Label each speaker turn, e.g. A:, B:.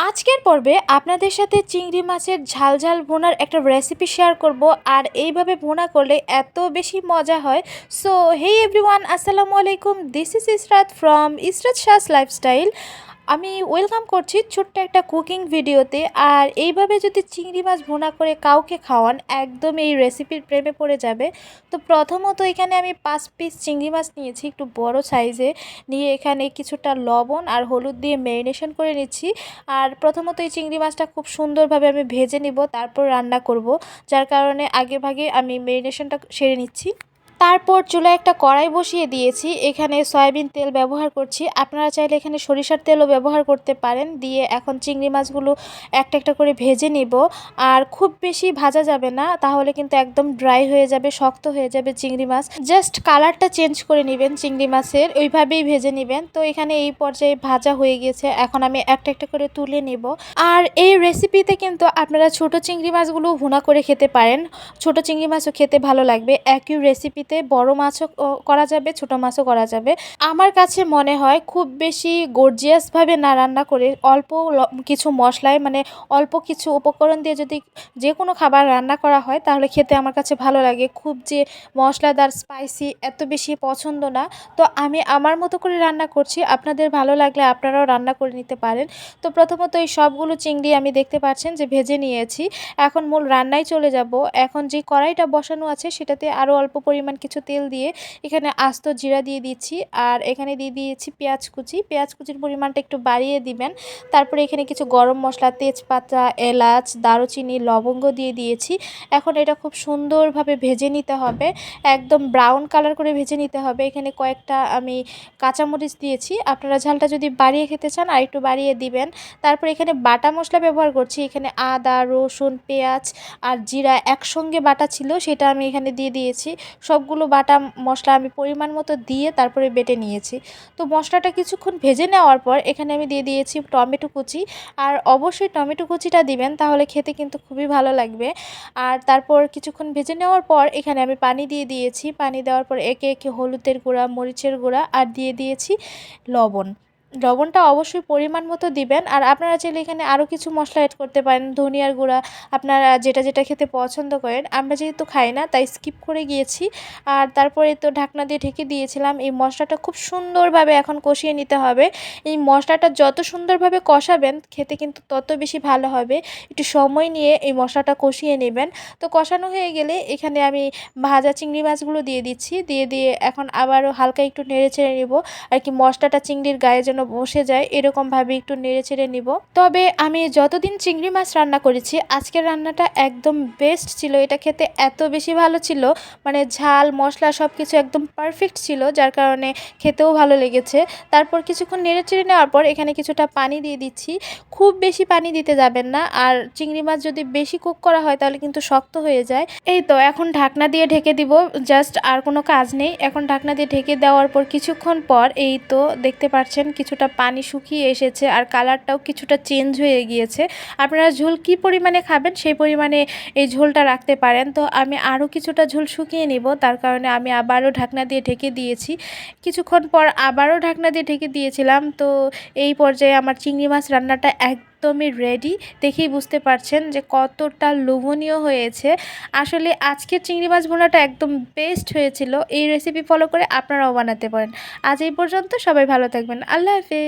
A: আজকের পর্বে আপনাদের সাথে চিংড়ি মাছের ঝাল ঝাল ভুনার একটা রেসিপি শেয়ার করব। আর এইভাবে ভুনা করলে এত বেশি মজা হয়। সো হে এভরিওয়ান, আসসালামু আলাইকুম, this is Israt from Israt Shahs lifestyle. আমি ওয়েলকাম করছি ছোট্ট একটা কুকিং ভিডিওতে। আর এইভাবে যদি চিংড়ি মাছ ভুনা করে কাউকে খাওয়ান, একদম এই রেসিপির প্রেমে পড়ে যাবে। তো প্রথমত এখানে আমি 5 পিস চিংড়ি মাছ নিয়েছি, একটু বড় সাইজে নিয়ে এখানে কিছুটা লবণ আর হলুদ দিয়ে ম্যারিনেশন করে নিচ্ছি। আর প্রথমত এই চিংড়ি মাছটা খুব সুন্দরভাবে আমি ভেজে নিব, তারপর রান্না করব, যার কারণে আগে ভাগে আমি ম্যারিনেশনটা সেরে নিচ্ছি। তারপর চুলায় একটা কড়াই বসিয়ে দিয়েছি, এখানে সয়াবিন তেল ব্যবহার করছি, আপনারা চাইলে এখানে সরিষার তেলও ব্যবহার করতে পারেন। দিয়ে এখন চিংড়ি মাছগুলো একটা একটা করে ভেজে নিব। আর খুব বেশি ভাজা যাবে না, তাহলে কিন্তু একদম ড্রাই হয়ে যাবে, শক্ত হয়ে যাবে চিংড়ি মাছ। জাস্ট কালারটা চেঞ্জ করে নেবেন চিংড়ি মাছের, ওইভাবেই ভেজে নেবেন। তো এখানে এই পর্যায়ে ভাজা হয়ে গেছে, এখন আমি একটা একটা করে তুলে নেব। আর এই রেসিপিতে কিন্তু আপনারা ছোট চিংড়ি মাছগুলো ভুনা করে খেতে পারেন, ছোট চিংড়ি মাছও খেতে ভালো লাগবে। একই রেসিপিতে বড় মাছও করা যাবে, ছোট মাছও করা যাবে। আমার কাছে মনে হয় খুব বেশি গর্জিয়াসভাবে না রান্না করে অল্প কিছু মশলায়, মানে অল্প কিছু উপকরণ দিয়ে যদি যে কোনো খাবার রান্না করা হয়, তাহলে খেতে আমার কাছে ভালো লাগে। খুব যে মশলাদার স্পাইসি এত বেশি পছন্দ না। তো আমি আমার মতো করে রান্না করছি, আপনাদের ভালো লাগলে আপনারাও রান্না করে নিতে পারেন। তো প্রথমত এই সবগুলো চিংড়ি আমি দেখতে পাচ্ছেন যে ভেজে নিয়েছি। এখন মূল রান্নায় চলে যাব। এখন যে কড়াইটা বসানো আছে সেটাতে আরও অল্প পরিমাণ কিছু তেল দিয়ে এখানে আস্ত জিরা দিয়ে দিচ্ছি। আর এখানে দিয়ে দিয়েছি পেঁয়াজ কুচি, পেঁয়াজ কুচির পরিমাণটা একটু বাড়িয়ে দিবেন। তারপরে এখানে কিছু গরম মশলা, তেজপাতা, এলাচ, দারুচিনি, লবঙ্গ দিয়ে দিয়েছি। এখন এটা খুব সুন্দরভাবে ভেজে নিতে হবে, একদম ব্রাউন কালার করে ভেজে নিতে হবে। এখানে কয়েকটা আমি কাঁচামরিচ দিয়েছি, আপনারা ঝালটা যদি বাড়িয়ে খেতে চান আর একটু বাড়িয়ে দিবেন। তারপর এখানে বাটা মশলা ব্যবহার করছি, এখানে আদা, রসুন, পেঁয়াজ আর জিরা একসঙ্গে বাটা ছিল, সেটা আমি এখানে দিয়ে দিয়েছি। সবগুলো বাটা মশলা আমি পরিমাণ মতো দিয়ে তারপরে বেটে নিয়েছি। তো মশলাটা কিছুক্ষণ ভেজে নেওয়ার পর এখানে আমি দিয়ে দিয়েছি টমেটো কুচি। আর অবশ্যই টমেটো কুচিটা দিবেন, তাহলে খেতে কিন্তু খুবই ভালো লাগবে। আর তারপর কিছুক্ষণ ভেজে নেওয়ার পর এখানে আমি পানি দিয়ে দিয়েছি। পানি দেওয়ার পর একে একে হলুদের গুঁড়া, মরিচের গুঁড়া আর দিয়ে দিয়েছি লবণ। লবণটা অবশ্যই পরিমাণ মতো দিবেন। আর আপনারা চাইলে এখানে আরও কিছু মশলা অ্যাড করতে পারেন, ধনিয়ার গুঁড়া, আপনারা যেটা যেটা খেতে পছন্দ করেন। আমরা যেহেতু খাই না তাই স্কিপ করে গিয়েছি। আর তারপরে তো ঢাকনা দিয়ে ঢেকে দিয়েছিলাম। এই মশলাটা খুব সুন্দরভাবে এখন কষিয়ে নিতে হবে। এই মশলাটা যত সুন্দরভাবে কষাবেন খেতে কিন্তু তত বেশি ভালো হবে। একটু সময় নিয়ে এই মশলাটা কষিয়ে নেবেন। তো কষানো হয়ে গেলে এখানে আমি ভাজা চিংড়ি মাছগুলো দিয়ে দিচ্ছি, দিয়ে এখন আবারও হালকা একটু নেড়ে ছেড়ে নেব। আর কি মশলাটা চিংড়ির গায়ে যেন বসে যায়, এরকমভাবে একটু নেড়ে ছেড়ে নিব। তবে আমি যতদিন চিংড়ি মাছ রান্না করেছি, আজকের রান্নাটা একদম বেস্ট ছিল। এটা খেতে এত বেশি ভালো ছিল, মানে ঝাল মশলা সব কিছু একদম পারফেক্ট ছিল, যার কারণে খেতেও ভালো লেগেছে। তারপর কিছুক্ষণ নেড়ে চেড়ে নেওয়ার পর এখানে কিছুটা পানি দিয়ে দিচ্ছি। খুব বেশি পানি দিতে যাবেন না, আর চিংড়ি মাছ যদি বেশি কুক করা হয় তাহলে কিন্তু শক্ত হয়ে যায়। এই তো এখন ঢাকনা দিয়ে ঢেকে দিব, জাস্ট আর কোনো কাজ নেই। এখন ঢাকনা দিয়ে ঢেকে দেওয়ার পর কিছুক্ষণ পর এই তো দেখতে পাচ্ছেন কিছুটা পানি শুকিয়ে এসেছে, আর কালারটাও কিছুটা চেঞ্জ হয়ে গিয়েছে। আপনারা ঝোল কী পরিমাণে খাবেন সেই পরিমাণে এই ঝোলটা রাখতে পারেন। তো আমি আরও কিছুটা ঝোল শুকিয়ে নিব, তার কারণে আমি আবারও ঢাকনা দিয়ে ঢেকে দিয়েছি। কিছুক্ষণ পর আবারও ঢাকনা দিয়ে ঢেকে দিয়েছিলাম। তো এই পর্যায়ে আমার চিংড়ি মাছ রান্নাটা একদমই রেডি। দেখেই বুঝতে পারছেন যে কতটা লোভনীয় হয়েছে। আসলে আজকের চিংড়ি মাছ ভুনাটা একদম বেস্ট হয়েছিল। এই রেসিপি ফলো করে আপনারাও বানাতে পারেন। আজ এই পর্যন্ত, সবাই ভালো থাকবেন, আল্লাহ হাফেজ।